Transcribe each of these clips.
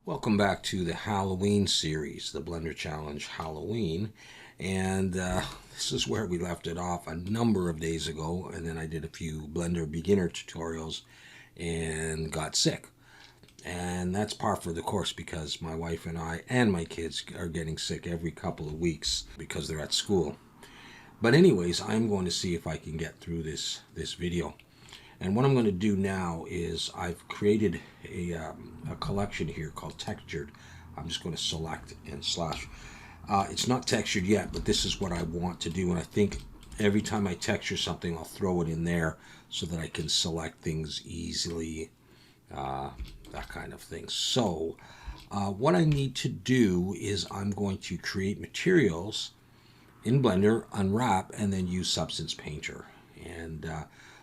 Welcome back to the Halloween series, the Blender Challenge Halloween. And this is where we left it off a number of days ago. And then I did a few Blender beginner tutorials and got sick. And that's par for the course because my wife and I and my kids are getting sick every couple of weeks because they're at school. But anyways, I'm going to see if I can get through this video. And what I'm going to do now is I've created a collection here called textured. I'm just going to select and slash. It's not textured yet, but this is what I want to do. And I think every time I texture something, I'll throw it in there so that I can select things easily, that kind of thing. So what I need to do is I'm going to create materials in Blender, unwrap, and then use Substance Painter. And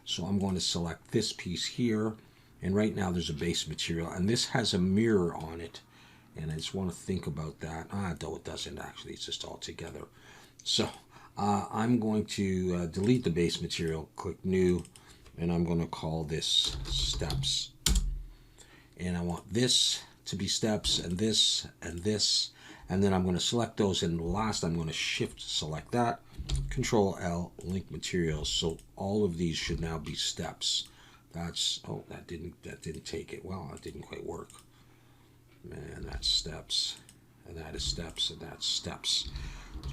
so I'm going to select this piece here, and right now there's a base material, and this has a mirror on it, and I just want to think about that. Though it doesn't actually, it's just all together. So I'm going to delete the base material, click New, and I'm going to call this Steps. And I want this to be steps, and this, and this, and then I'm going to select those, and last I'm going to Shift select that, Control L, link materials. So all of these should now be steps. That's, oh, that didn't take it. Well, it didn't quite work. Man, that's steps, and that is steps, and that's steps.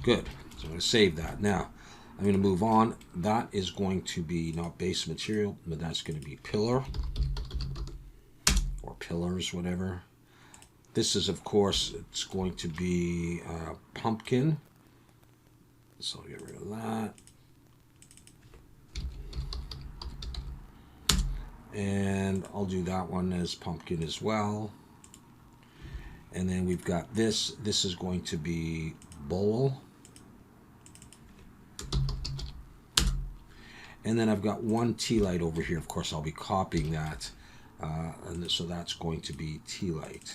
Good. So I'm going to save that. Now I'm going to move on. That is going to be not base material, but that's going to be pillar or pillars, whatever. This is, of course, it's going to be pumpkin. So I'll get rid of that. And I'll do that one as pumpkin as well. And then we've got this. This is going to be bowl. And then I've got one tealight over here. Of course, I'll be copying that. And so that's going to be tealight.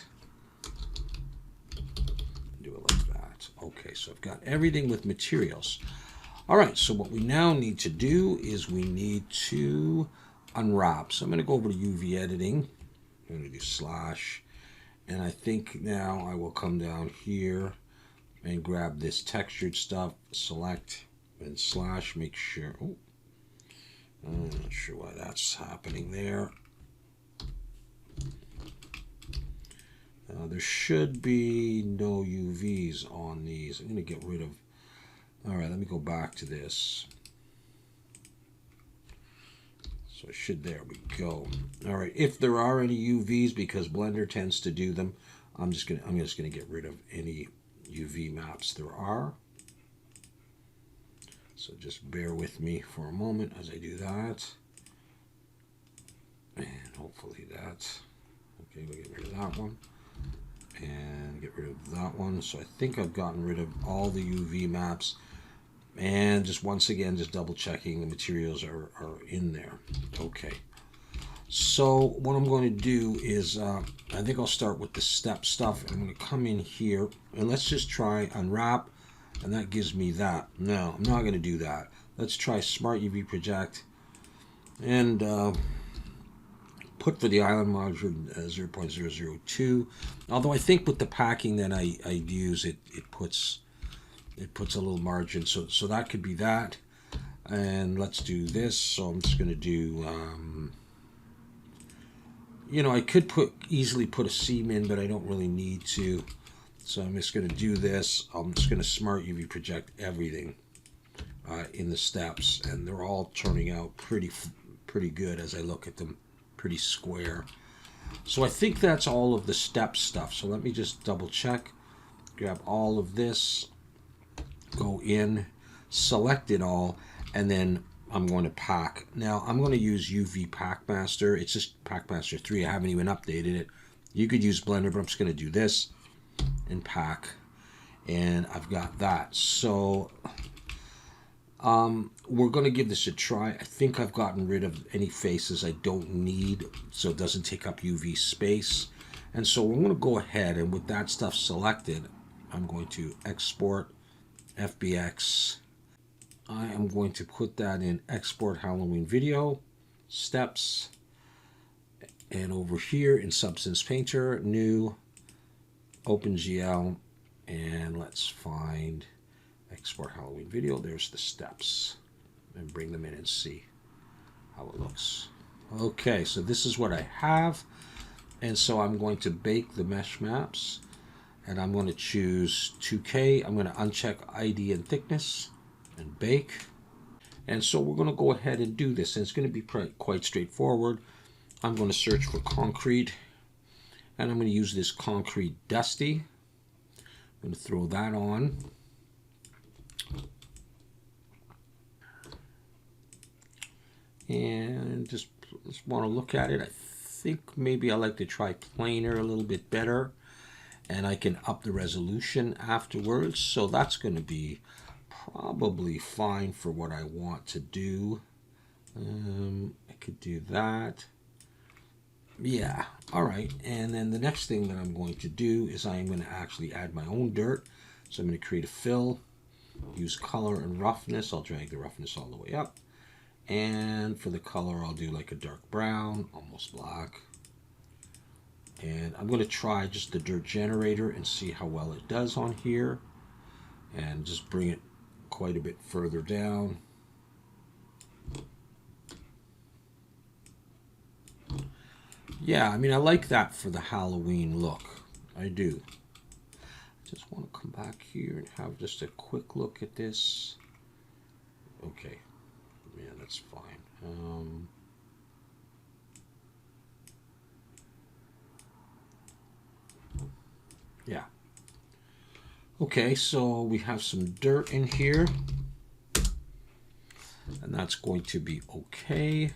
Do it like that. Okay, so I've got everything with materials. All right, so what we now need to do is we need to unwrap. So I'm going to go over to UV editing. I'm going to do slash. And I think now I will come down here and grab this textured stuff, select, and slash, make sure. Oh, I'm not sure why that's happening there. There should be no UVs on these. I'm going to get rid of... All right, let me go back to this. So it should... There we go. All right, if there are any UVs, because Blender tends to do them, I'm just going to get rid of any UV maps there are. So just bear with me for a moment as I do that. And hopefully that's... Okay, we'll get rid of that one. And get rid of that one. So I think I've gotten rid of all the UV maps. And just once again, just double checking the materials are in there. Okay. So what I'm going to do is, I think I'll start with the step stuff. I'm going to come in here and let's just try unwrap. And that gives me that. No, I'm not going to do that. Let's try Smart UV Project. And put for the island margin 0.002. Although I think with the packing that I use, it puts a little margin. So that could be that. And let's do this. So I'm just going to do, you know, I could easily put a seam in, but I don't really need to. So I'm just going to do this. I'm just going to Smart UV Project everything in the steps, and they're all turning out pretty good as I look at them. Pretty square. So I think that's all of the step stuff. So let me just double check. Grab all of this, go in, select it all, and then I'm going to pack. Now I'm going to use UV Pack Master. It's just Pack Master 3. I haven't even updated it. You could use Blender, but I'm just going to do this and pack. And I've got that. So we're going to give this a try. I think I've gotten rid of any faces I don't need, so it doesn't take up UV space. And so we're going to go ahead, and with that stuff selected, I'm going to export FBX. I am going to put that in export Halloween video, steps, and over here in Substance Painter, new, OpenGL, and let's find export Halloween video. There's the steps, and bring them in and see how it looks. Okay, so this is what I have, and so I'm going to bake the mesh maps, and I'm going to choose 2K. I'm going to uncheck ID and thickness and bake. And so we're going to go ahead and do this, and it's going to be quite straightforward. I'm going to search for concrete, and I'm going to use this concrete dusty. I'm going to throw that on. And just want to look at it. I think maybe I like to try plainer a little bit better, and I can up the resolution afterwards. So that's going to be probably fine for what I want to do. I could do that. Yeah, all right. And then the next thing that I'm going to do is I am going to actually add my own dirt. So I'm going to create a fill, use color and roughness. I'll drag the roughness all the way up. And for the color, I'll do like a dark brown, almost black. And I'm going to try just the dirt generator and see how well it does on here. And just bring it quite a bit further down. Yeah, I mean, I like that for the Halloween look. I do. Just want to come back here and have just a quick look at this. Okay. Yeah, that's fine. Yeah. Okay, so we have some dirt in here, and that's going to be okay.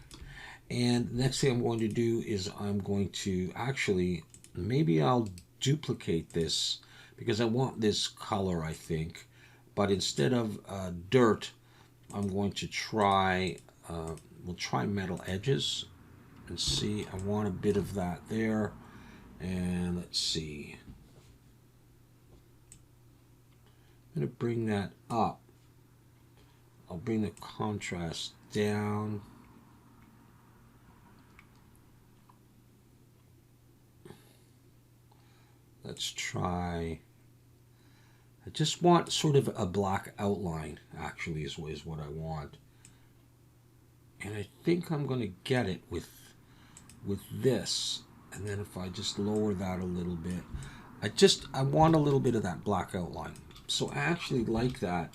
And the next thing I'm going to do is I'm going to actually, maybe I'll duplicate this because I want this color, I think. But instead of dirt, I'm going to try, we'll try metal edges and see. I want a bit of that there. And let's see. I'm going to bring that up. I'll bring the contrast down. Let's try. I just want sort of a black outline, actually, is what I want. And I think I'm going to get it with this. And then if I just lower that a little bit, I want a little bit of that black outline. So I actually like that.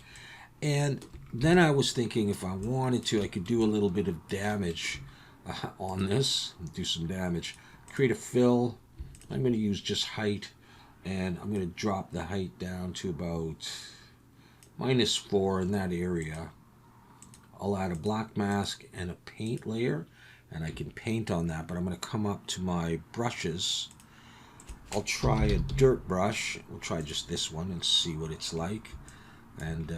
And then I was thinking if I wanted to, I could do a little bit of damage on this. Do some damage. Create a fill. I'm going to use just height. And I'm going to drop the height down to about -4 in that area. I'll add a black mask and a paint layer, and I can paint on that, but I'm going to come up to my brushes. I'll try a dirt brush. We'll try just this one and see what it's like. And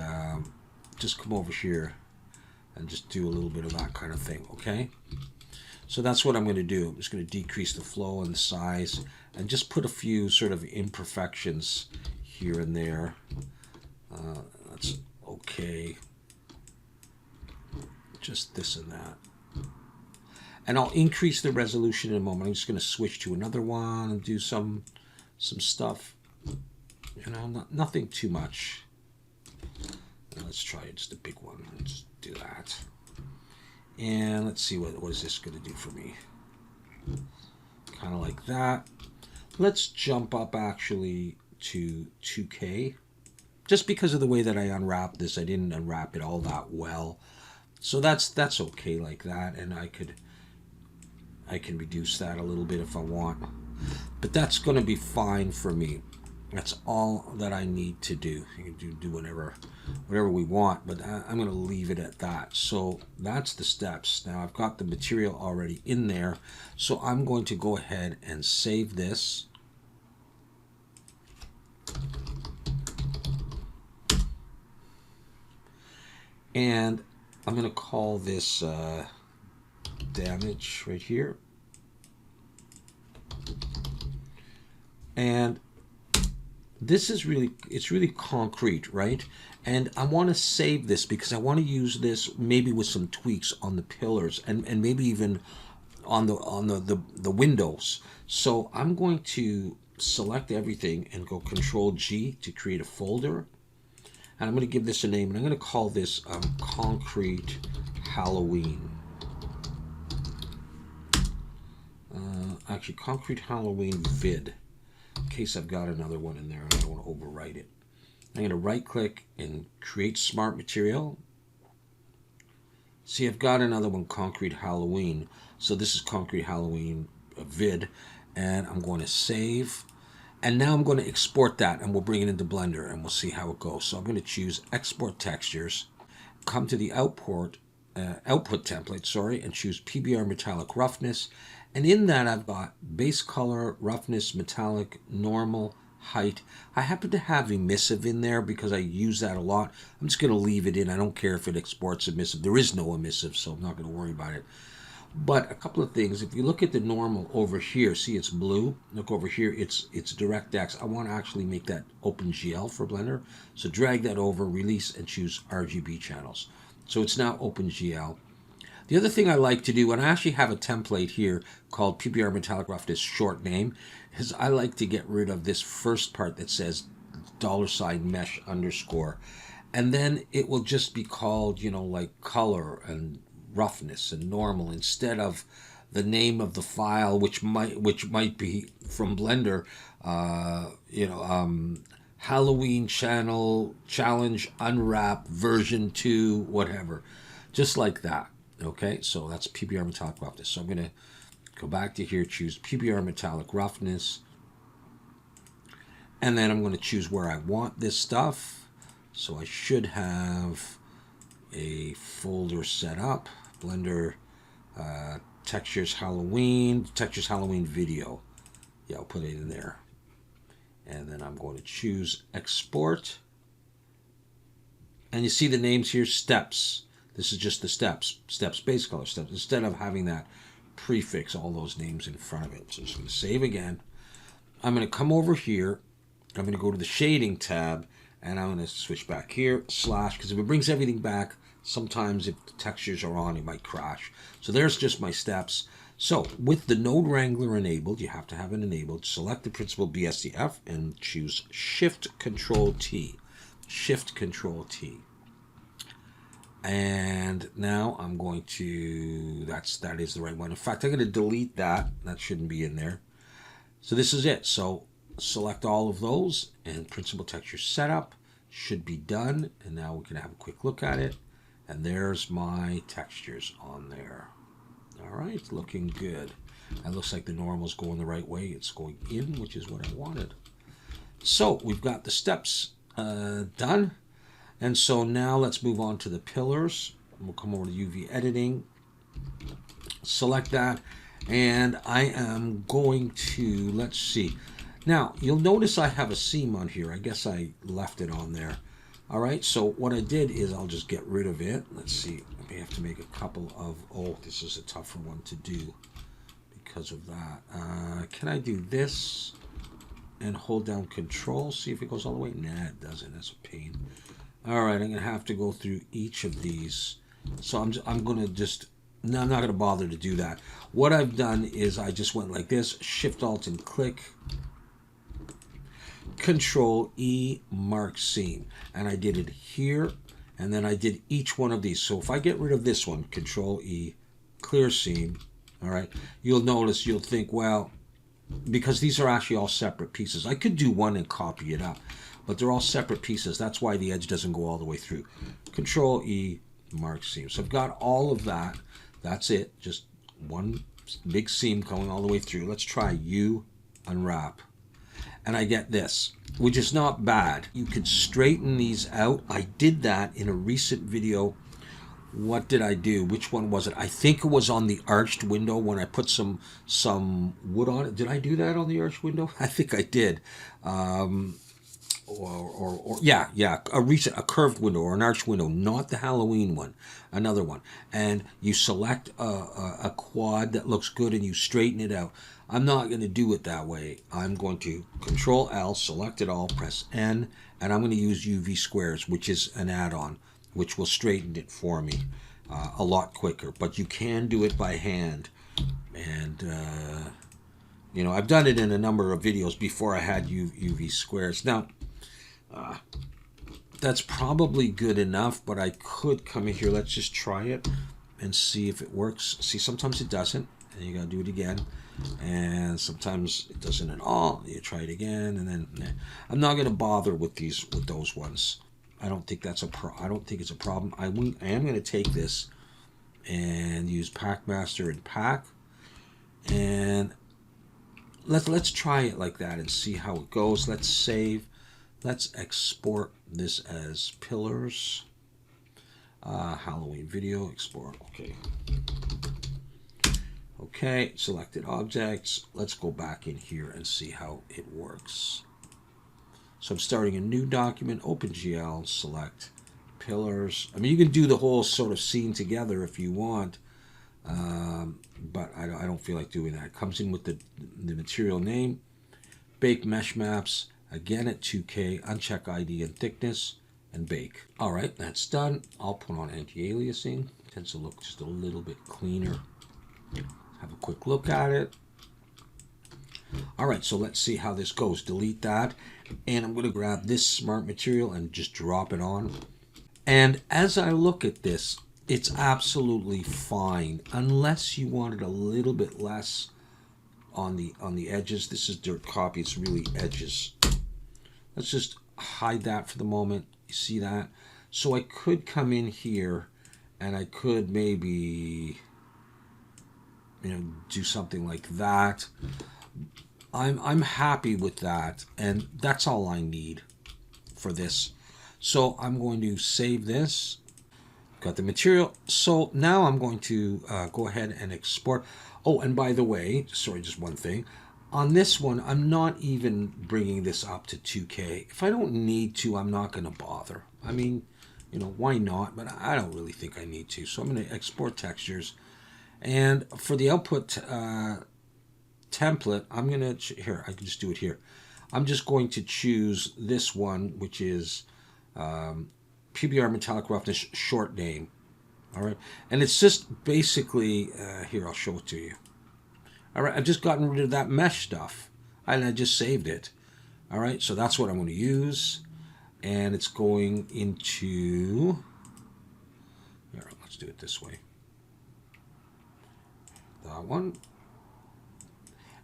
just come over here and just do a little bit of that kind of thing, okay? So that's what I'm going to do. I'm just going to decrease the flow and the size and just put a few sort of imperfections here and there. That's okay. Just this and that. And I'll increase the resolution in a moment. I'm just going to switch to another one and do some stuff. You know, nothing too much. And let's try just a big one. Let's do that. And let's see what is this going to do for me. Kind of like that. Let's jump up actually to 2K. Just because of the way that I unwrapped this, I didn't unwrap it all that well. So that's okay like that, and I can reduce that a little bit if I want. But that's going to be fine for me. That's all that I need to do. You can do whatever we want, but I'm going to leave it at that. So that's the steps. Now I've got the material already in there, so I'm going to go ahead and save this. And I'm going to call this damage right here. And this is it's really concrete, right? And I want to save this because I want to use this maybe with some tweaks on the pillars and maybe even on the windows. So I'm going to select everything and go Control G to create a folder. And I'm going to give this a name, and I'm going to call this Concrete Halloween. Actually, Concrete Halloween vid, in case I've got another one in there and I don't want to overwrite it. I'm going to right click and create smart material. See, I've got another one, Concrete Halloween. So this is Concrete Halloween vid, and I'm going to save. And now I'm going to export that, and we'll bring it into Blender, and we'll see how it goes. So I'm going to choose Export Textures, come to the output template, and choose PBR Metallic Roughness. And in that, I've got base color, roughness, metallic, normal, height. I happen to have emissive in there because I use that a lot. I'm just going to leave it in. I don't care if it exports emissive. There is no emissive, so I'm not going to worry about it. But a couple of things. If you look at the normal over here, see it's blue. Look over here, it's DirectX. I want to actually make that OpenGL for Blender. So drag that over, release, and choose RGB channels. So it's now OpenGL. The other thing I like to do, and I actually have a template here called PBR Metallic Roughness short name, is I like to get rid of this first part that says $mesh _. And then it will just be called, like color and roughness and normal, instead of the name of the file, which might be from Blender, Halloween challenge unwrap version 2, whatever, just like that. Okay, so that's PBR Metallic Roughness. So I'm going to go back to here, choose PBR Metallic Roughness, and then I'm going to choose where I want this stuff. So I should have a folder set up, Blender Textures Halloween video. Yeah, I'll put it in there. And then I'm going to choose Export. And you see the names here, steps. This is just the steps, base color, steps, instead of having that prefix, all those names in front of it. So I'm just going to save again. I'm going to come over here. I'm going to go to the shading tab, and I'm going to switch back here, slash, because if it brings everything back, sometimes if the textures are on, it might crash. So there's just my steps. So with the Node Wrangler enabled, you have to have it enabled. Select the principal BSDF and choose Shift-Control-T. Shift-Control-T. And now I'm going to, that is the right one. In fact, I'm going to delete that. That shouldn't be in there. So this is it. So select all of those, and principal texture setup should be done. And now we can have a quick look at it. And there's my textures on there. All right, looking good. That looks like the normal's going the right way. It's going in, which is what I wanted. So we've got the steps done. And so now let's move on to the pillars. We'll come over to UV editing, select that, and I am going to, let's see. Now, you'll notice I have a seam on here. I guess I left it on there. All right, so what I did is I'll just get rid of it. Let's see, I may have to make a couple of, oh, this is a tougher one to do because of that. Can I do this and hold down Control, see if it goes all the way? Nah, it doesn't, that's a pain. All right, I'm going to have to go through each of these. So I'm going to just, no, I'm not going to bother to do that. What I've done is I just went like this, Shift, Alt, and click, Control E, mark seam. And I did it here, and then I did each one of these. So if I get rid of this one, Control E, clear seam, all right, you'll notice, you'll think, well, because these are actually all separate pieces. I could do one and copy it up, but they're all separate pieces. That's why the edge doesn't go all the way through. Control E, mark seam. So I've got all of that. That's it. Just one big seam going all the way through. Let's try U, unwrap. And I get this, which is not bad. You could straighten these out. I did that in a recent video. What did I do? Which one was it? I think it was on the arched window when I put some wood on it. Did I do that on the arched window? I think I did. Yeah, a curved window or an arched window, not the Halloween one, another one. And you select a quad that looks good and you straighten it out. I'm not going to do it that way. I'm going to Control L, select it all, press N, and I'm going to use UV squares, which is an add-on, which will straighten it for me a lot quicker. But you can do it by hand. And You know, I've done it in a number of videos before I had UV squares. Now, that's probably good enough, but I could come in here. Let's just try it and see if it works. See, sometimes it doesn't, and you gotta do it again. And sometimes it doesn't at all. You try it again, and then I'm not gonna bother with those ones. I don't think that's I don't think it's a problem. I am gonna take this and use Pack Master and Pack, and let's try it like that and see how it goes. Let's save. Let's export this as pillars. Halloween video export. Okay. Okay, selected objects. Let's go back in here and see how it works. So I'm starting a new document, OpenGL, select pillars. I mean, you can do the whole sort of scene together if you want, but I don't feel like doing that. It comes in with the material name, bake mesh maps, again at 2K, uncheck ID and thickness, and bake. All right, that's done. I'll put on anti-aliasing. Tends to look just a little bit cleaner. Have a quick look at it. All right, so let's see how this goes. Delete that, and I'm going to grab this smart material and just drop it on. And as I look at this, it's absolutely fine, unless you wanted a little bit less on the edges. This is dirt copy. It's really edges. Let's just hide that for the moment. You see that? So I could come in here, and I could maybe, you know, do something like that. I'm happy with that, and that's all I need for this. So I'm going to save this. Got the material. So now I'm going to go ahead and export. Oh, and by the way, sorry, just one thing. On this one, I'm not even bringing this up to 2K. If I don't need to, I'm not going to bother. I mean, you know, why not? But I don't really think I need to. So I'm going to export textures. And for the output template, I'm going to, here, I can just do it here. I'm just going to choose this one, which is PBR Metallic Roughness short name. All right. And it's just basically, here, I'll show it to you. All right. I've just gotten rid of that mesh stuff, and I just saved it. All right. So that's what I'm going to use. And it's going into, here, let's do it this way. That one.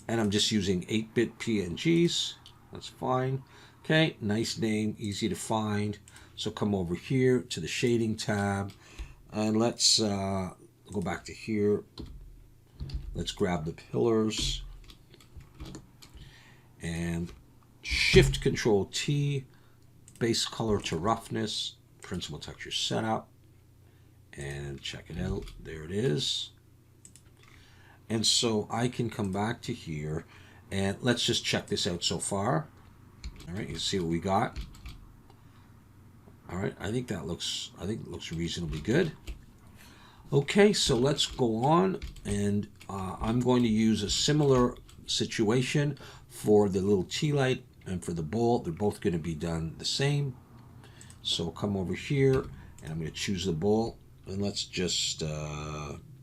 And I'm just using 8-bit PNGs. That's fine. Okay, nice name, easy to find. So come over here to the shading tab, and let's go back to here. Let's grab the pillars and Shift Control T, base color to roughness, principal texture setup, and check it out. There it is. And so I can come back to here, and let's just check this out so far. All right, you see what we got. All right, I think it looks reasonably good. Okay, so let's go on, and I'm going to use a similar situation for the little tealight and for the bowl. They're both going to be done the same. So come over here, and I'm going to choose the bowl, and let's just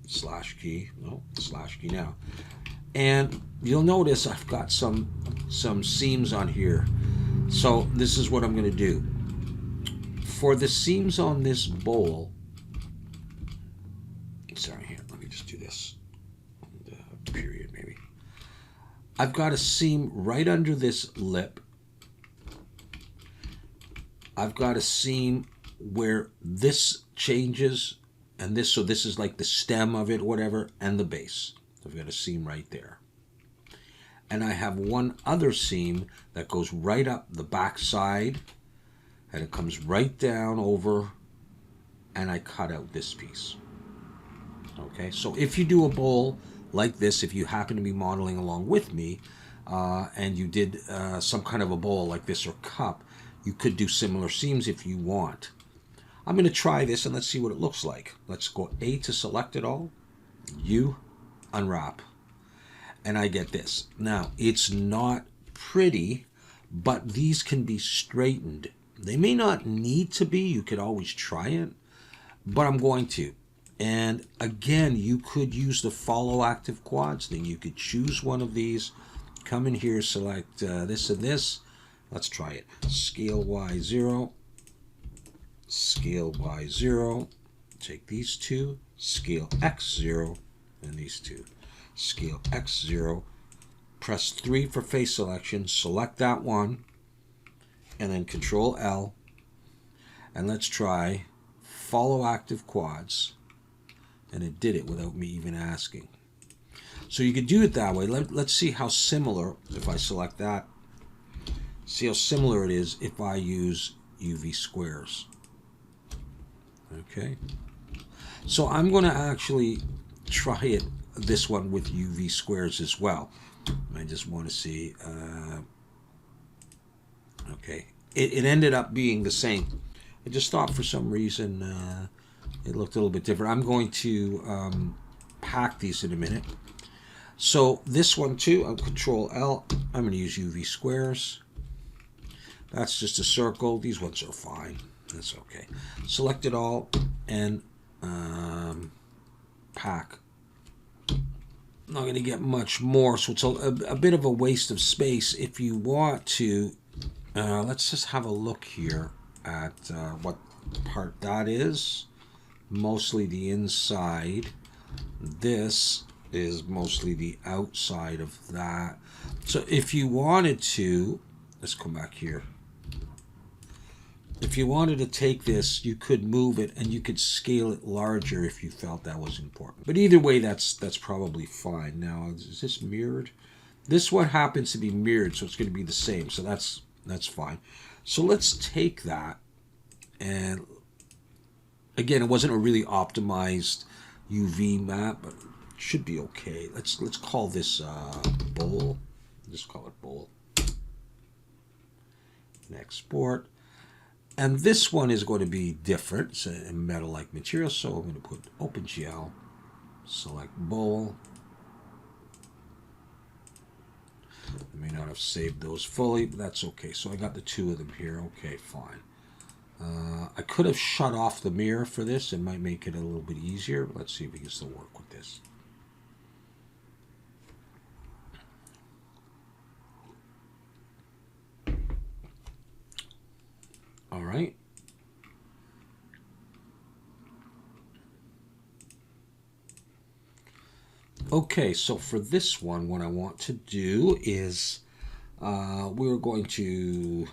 slash key now. And you'll notice I've got some seams on here. So this is what I'm going to do. For the seams on this bowl, sorry, here, let me just do this. Period, maybe. I've got a seam right under this lip. I've got a seam where this changes, and this, so this is like the stem of it, whatever, and the base. So I've got a seam right there. And I have one other seam that goes right up the back side, and it comes right down over, and I cut out this piece. Okay, so if you do a bowl like this, if you happen to be modeling along with me, and you did some kind of a bowl like this or cup, you could do similar seams if you want. I'm going to try this, and let's see what it looks like. Let's go A to select it all, U, unwrap. And I get this. Now, it's not pretty, but these can be straightened. They may not need to be. You could always try it, but I'm going to. And again, you could use the follow active quads thing. You could choose one of these, Come in here, select this and this. Let's try it. Scale Y0, scale Y0. Take these two, scale X0, and these two. Scale X0. Press 3 for face selection. Select that one, and then Control L. And let's try follow active quads. And it did it without me even asking. So you could do it that way. Let's see how similar, if I select that, see how similar it is if I use UV squares. Okay. So I'm going to actually try it, this one with UV squares as well. I just want to see. Okay. It ended up being the same. I just thought for some reason it looked a little bit different. I'm going to pack these in a minute. So this one too, I'll Control L. I'm going to use UV squares. That's just a circle. These ones are fine. That's okay. Select it all and pack. I'm not going to get much more, so it's a bit of a waste of space. If you want to, let's just have a look here at what part that is. Mostly the inside. This is mostly the outside of that. So if you wanted to, let's come back here. If you wanted to take this, you could move it and you could scale it larger if you felt that was important. But either way, that's probably fine. Now, is this mirrored? This one happens to be mirrored, so it's going to be the same. So that's fine. So let's take that, and again, it wasn't a really optimized UV map, but it should be okay. Let's call this bowl. Just call it bowl. And export. And this one is going to be different. It's a metal-like material, so I'm going to put OpenGL, select bowl. I may not have saved those fully, but that's okay. So I got the two of them here. Okay, fine. I could have shut off the mirror for this. It might make it a little bit easier. But let's see if we can still work with this. All right. Okay, so for this one, what I want to do is we're going to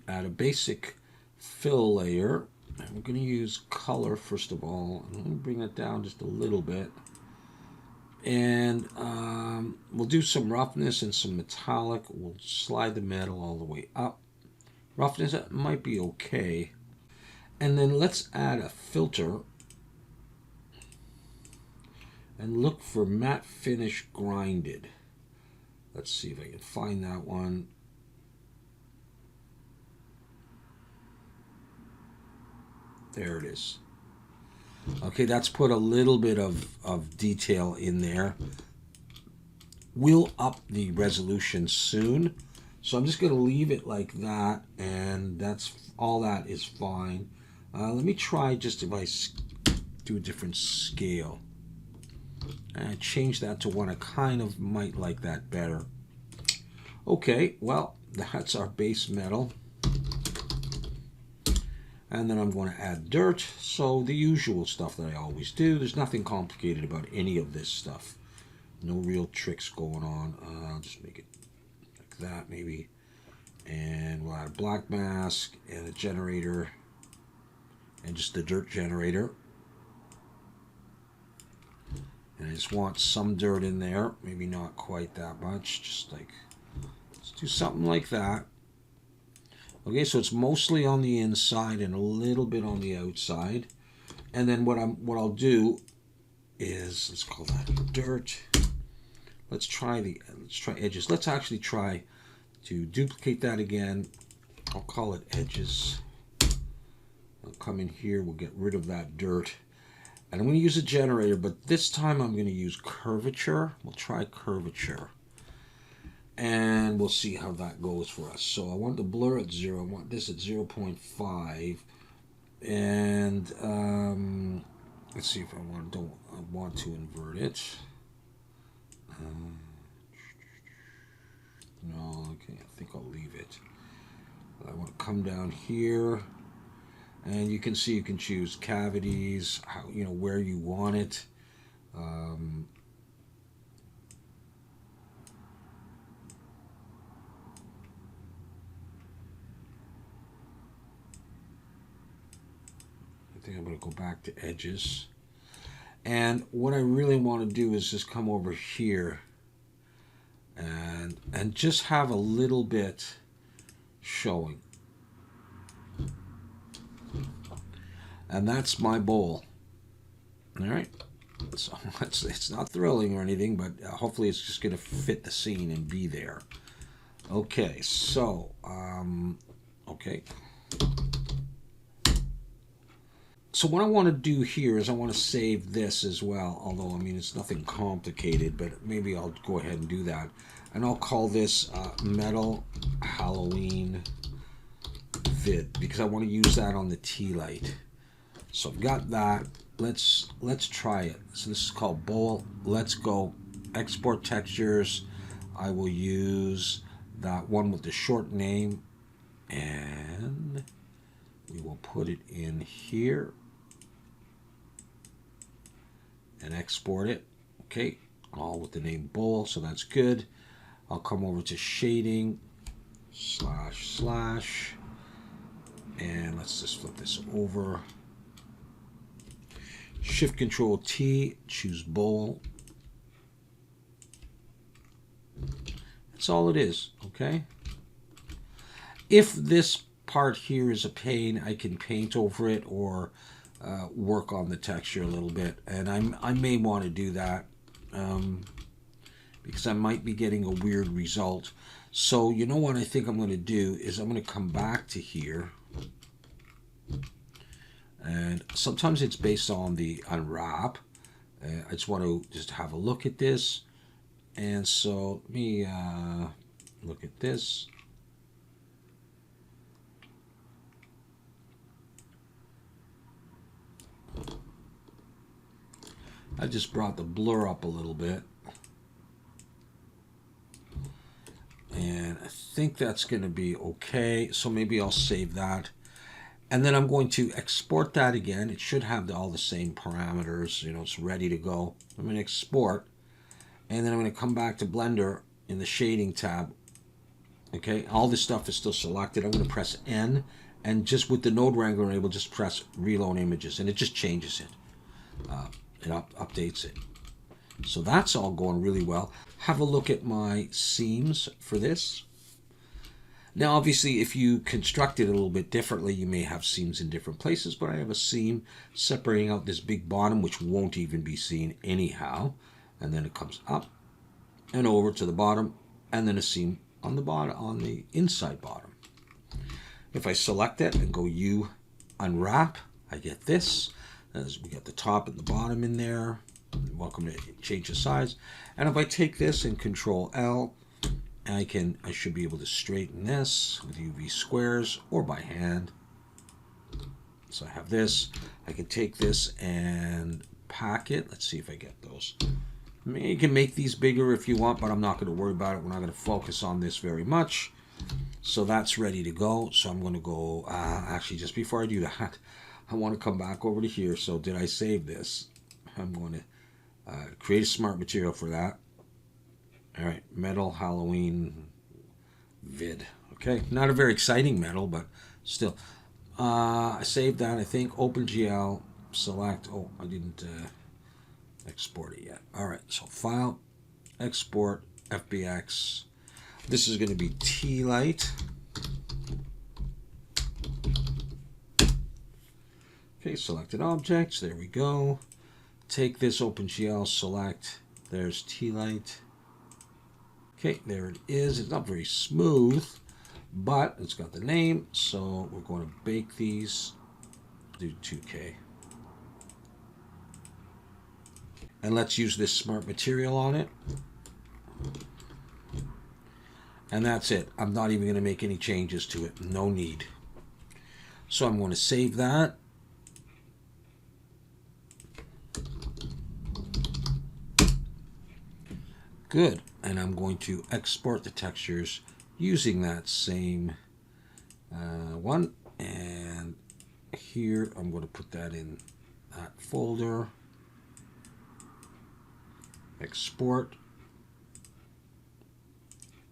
add a basic fill layer. And we're going to use color first of all. I'm going to bring it down just a little bit. And we'll do some roughness and some metallic. We'll slide the metal all the way up. Roughness might be okay. And then let's add a filter and look for matte finish grinded. Let's see if I can find that one. There it is. Okay, that's put a little bit of detail in there. We'll up the resolution soon. So I'm just going to leave it like that, and that's all. That is fine. Let me try just if I do a different scale. And change that to one. I kind of might like that better. Okay, well, that's our base metal. And then I'm going to add dirt. So the usual stuff that I always do. There's nothing complicated about any of this stuff. No real tricks going on. I'll just make it like that maybe. And we'll add a black mask and a generator. And just the dirt generator. And I just want some dirt in there. Maybe not quite that much. Just like, let's do something like that. Okay, so it's mostly on the inside and a little bit on the outside. And then what I'll do is, let's call that dirt. Let's try edges. Let's actually try to duplicate that again. I'll call it edges. I'll come in here, we'll get rid of that dirt. And I'm going to use a generator, but this time I'm going to use curvature. We'll try curvature. And we'll see how that goes for us. So I want the blur at 0. I want this at 0.5. And let's see if I want to invert it. think I'll leave it. I want to come down here, and you can see you can choose cavities, how, you know, where you want it. I think I'm going to go back to edges. And what I really want to do is just come over here and just have a little bit showing. And that's my bowl. All right. So it's not thrilling or anything, but hopefully it's just going to fit the scene and be there. Okay, so, okay. So what I want to do here is I want to save this as well, although, I mean, it's nothing complicated, but maybe I'll go ahead and do that. And I'll call this Metal Halloween Vid, because I want to use that on the tealight. So I've got that. Let's try it. So this is called Bowl. Let's go. Export textures. I will use that one with the short name, and we will put it in here and export it. Okay, all with the name Bowl, so that's good. I'll come over to shading, // and let's just flip this over. Shift Control T, choose Bowl. That's all it is, okay? If this part here is a pain, I can paint over it or work on the texture a little bit. And I may want to do that because I might be getting a weird result. So you know what I think I'm going to do is I'm going to come back to here. And sometimes it's based on the unwrap. I just want to just have a look at this. And so let me look at this. I just brought the blur up a little bit. And I think that's going to be okay. So maybe I'll save that. And then I'm going to export that again. It should have all the same parameters. You know, it's ready to go. I'm going to export. And then I'm going to come back to Blender in the shading tab. Okay, all this stuff is still selected. I'm going to press N. And just with the node wrangler enabled, just press reload images. And it just changes it. It updates it. So that's all going really well. Have a look at my seams for this. Now, obviously, if you construct it a little bit differently, you may have seams in different places, but I have a seam separating out this big bottom, which won't even be seen anyhow. And then it comes up and over to the bottom, and then a seam on the bottom, on the inside bottom. If I select it and go unwrap, I get this. As we got the top and the bottom in there. Welcome to change the size. And if I take this and Control L, I should be able to straighten this with UV squares or by hand. So I have this. I can take this and pack it. Let's see if I get those. I mean, you can make these bigger if you want, but I'm not going to worry about it. We're not going to focus on this very much. So that's ready to go. So I'm going to go, actually, just before I do that, I want to come back over to here. So did I save this? I'm going to create a smart material for that. All right, Metal Halloween Vid. Okay, not a very exciting metal, but still. I saved that, I think. OpenGL, select. Oh, I didn't export it yet. All right, so File, Export, FBX. This is going to be tealight. Okay, selected objects. There we go. Take this OpenGL, select. There's tealight. Okay, there it is. It's not very smooth, but it's got the name. So we're going to bake these. Do 2K. And let's use this smart material on it. And that's it. I'm not even going to make any changes to it. No need. So I'm going to save that. Good. And I'm going to export the textures using that same one. And here I'm going to put that in that folder. Export.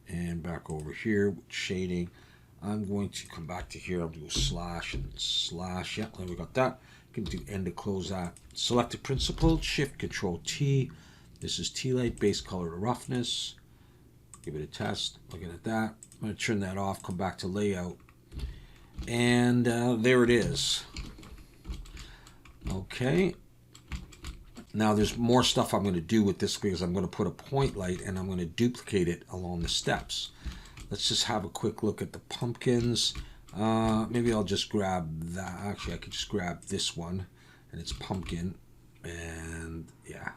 And back over here with shading. I'm going to come back to here. I'll do a slash and slash. Yeah, there we got that. You can do end to close that. Select the principled, Shift Control T. This is tealight, base color to roughness. Give it a test. Looking at that. I'm going to turn that off, come back to layout. And there it is. Okay. Now there's more stuff I'm going to do with this because I'm going to put a point light and I'm going to duplicate it along the steps. Let's just have a quick look at the pumpkins. Maybe I'll just grab that. Actually, I could just grab this one, and it's pumpkin. And yeah,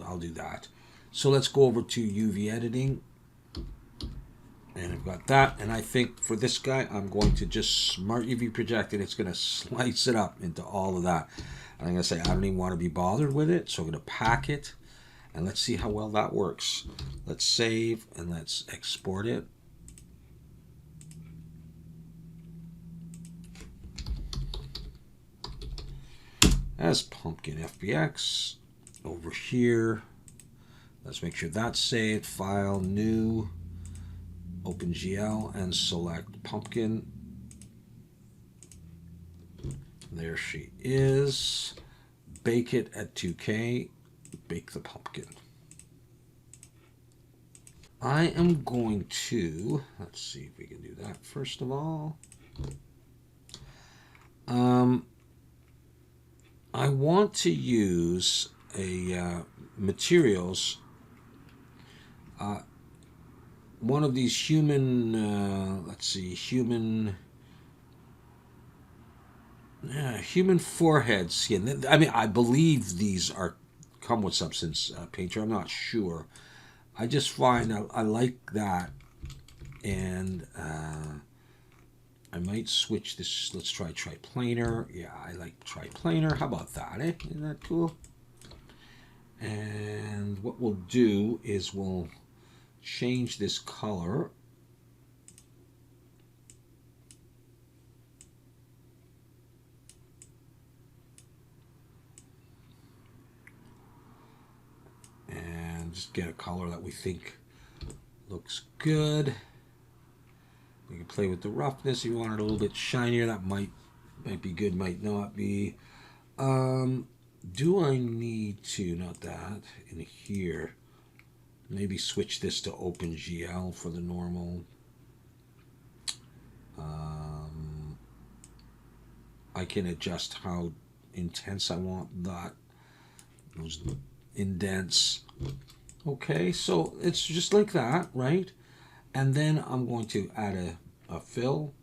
I'll do that. So let's go over to UV editing. And I've got that. And I think for this guy, I'm going to just smart UV project, and it's going to slice it up into all of that. And I'm going to say I don't even want to be bothered with it. So I'm going to pack it. And let's see how well that works. Let's save, and let's export it. As pumpkin FBX over here. Let's make sure that's saved. File, new, OpenGL, and select pumpkin. There she is. Bake it at 2K. Bake the pumpkin. I am going to, let's see if we can do that first of all. I want to use a materials, one of these human, let's see, human forehead skin. I mean, I believe these come with Substance Painter. I'm not sure. I just find I like that, and I might switch this. Let's try triplanar. Yeah, I like triplanar. How about that? Isn't that cool? And what we'll do is we'll change this color. And just get a color that we think looks good. You can play with the roughness if you want it a little bit shinier. That might be good, might not be. Do I need to, not that, in here, maybe switch this to OpenGL for the normal. I can adjust how intense I want that, those indents. Okay, so it's just like that, right? And then I'm going to add a fill,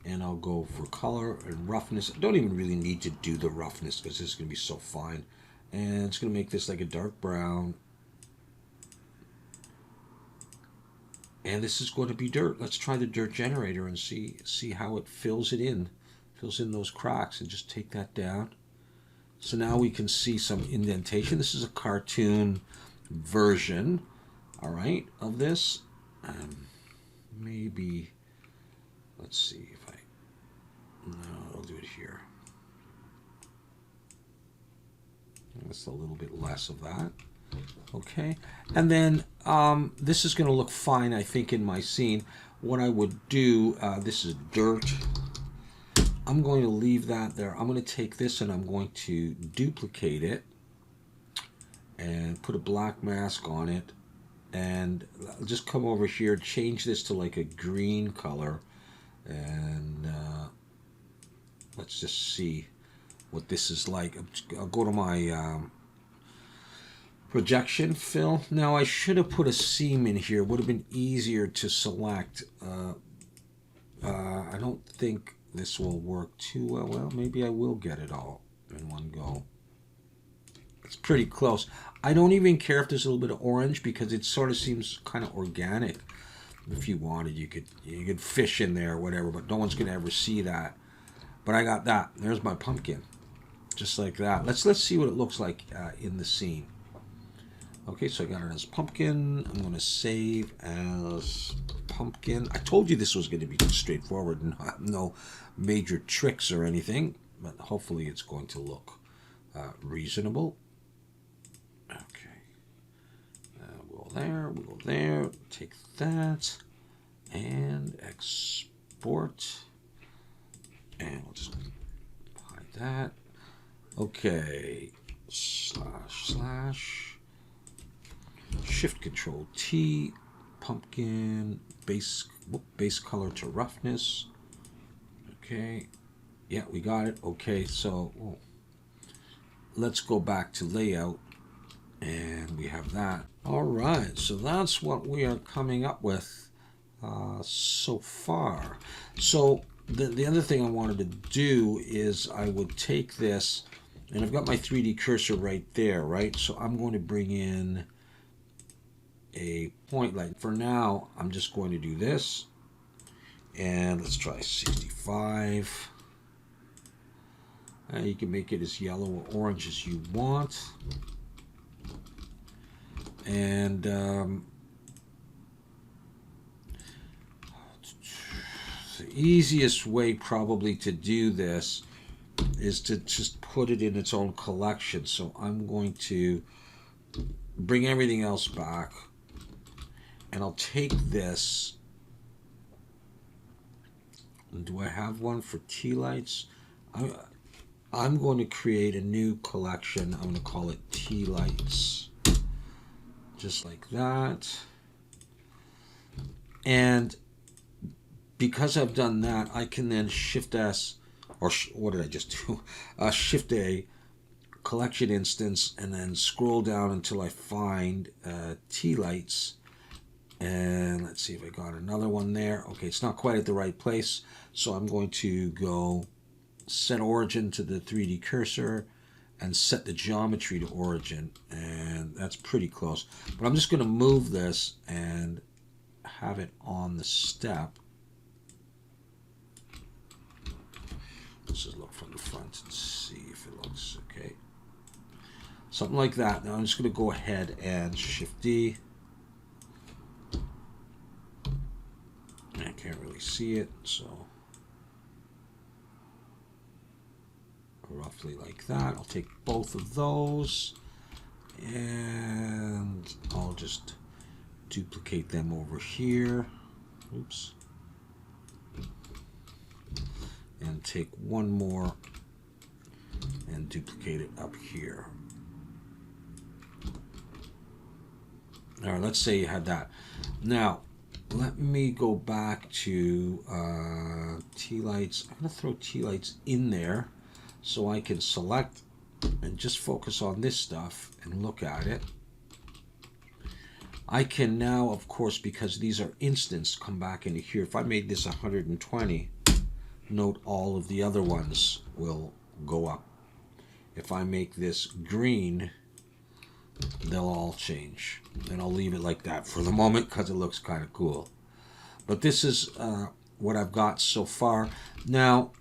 and I'll go for color and roughness. I don't even really need to do the roughness because this is going to be so fine. And it's going to make this like a dark brown. And this is going to be dirt. Let's try the dirt generator and see how it fills in those cracks, and just take that down. So now we can see some indentation. This is a cartoon version, all right, of this. Maybe, let's see if no, I'll do it here. That's a little bit less of that. Okay, and then this is going to look fine, I think, in my scene. What I would do, this is dirt. I'm going to leave that there. I'm going to take this and I'm going to duplicate it and put a black mask on it, and I'll just come over here, change this to like a green color, and let's just see what this is like. I'll go to my projection fill. Now I should have put a seam in here. Would have been easier to select. I don't think this will work too well. Well, maybe I will get it all in one go. It's pretty close. I don't even care if there's a little bit of orange because it sort of seems kind of organic. If you wanted, you could fish in there or whatever, but no one's gonna ever see that. But I got that. There's my pumpkin, just like that. Let's see what it looks like in the scene. Okay, so I got it as pumpkin. I'm going to save as pumpkin. I told you this was going to be straightforward and no major tricks or anything, but hopefully it's going to look reasonable. Okay, we'll go there, take that, and export, and we'll just hide that. Okay, slash Shift Control T, pumpkin, base color to roughness. Okay, yeah, we got it. Okay, so let's go back to layout, and we have that. All right, so that's what we are coming up with so far. So the other thing I wanted to do is I would take this, and I've got my 3D cursor right there, right? So I'm going to bring in a point light. For now, I'm just going to do this, and let's try 65. You can make it as yellow or orange as you want. And the easiest way probably to do this is to just put it in its own collection. So I'm going to bring everything else back, and I'll take this. Do I have one for tealights? I'm going to create a new collection. I'm going to call it tealights. Just like that. And because I've done that, I can then Shift S, or what did I just do? Shift A, collection instance, and then scroll down until I find tealights. And let's see if I got another one there. Okay, it's not quite at the right place. So I'm going to go set origin to the 3D cursor and set the geometry to origin. And that's pretty close. But I'm just going to move this and have it on the step. Let's just look from the front and see if it looks okay. Something like that. Now I'm just going to go ahead and Shift D. I can't really see it, so roughly like that. I'll take both of those and I'll just duplicate them over here. Oops. And take one more and duplicate it up here. All right, let's say you had that. Now, let me go back to tealights. I'm going to throw tealights in there so I can select and just focus on this stuff and look at it. I can now, of course, because these are instants, come back into here. If I made this 120, note all of the other ones will go up. If I make this green, they'll all change. And I'll leave it like that for the moment because it looks kind of cool. But this is what I've got so far. Now,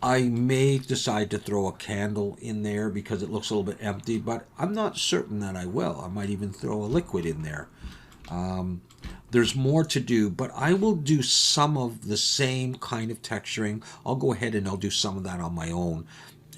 I may decide to throw a candle in there because it looks a little bit empty, but I'm not certain that I will. I might even throw a liquid in there. There's more to do, but I will do some of the same kind of texturing. I'll go ahead and I'll do some of that on my own.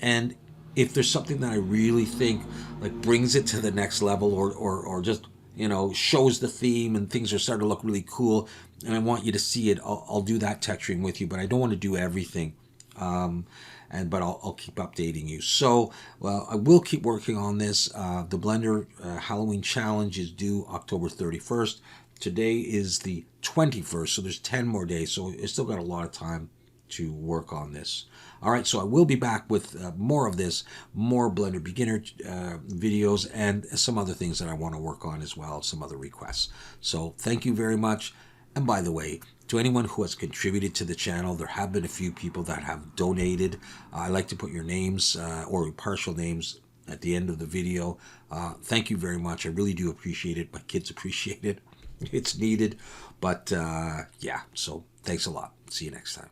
And if there's something that I really think like brings it to the next level, or just, you know, shows the theme and things are starting to look really cool and I want you to see it, I'll do that texturing with you, but I don't want to do everything. But I'll keep updating you. So, well, I will keep working on this. The Blender Halloween Challenge is due October 31st. Today is the 21st, so there's 10 more days. So it's still got a lot of time to work on this. All right, so I will be back with more of this, more Blender beginner videos, and some other things that I want to work on as well, some other requests. So thank you very much. And by the way, to anyone who has contributed to the channel, there have been a few people that have donated. I like to put your names or partial names at the end of the video. Thank you very much. I really do appreciate it. My kids appreciate it. It's needed. But yeah, so thanks a lot. See you next time.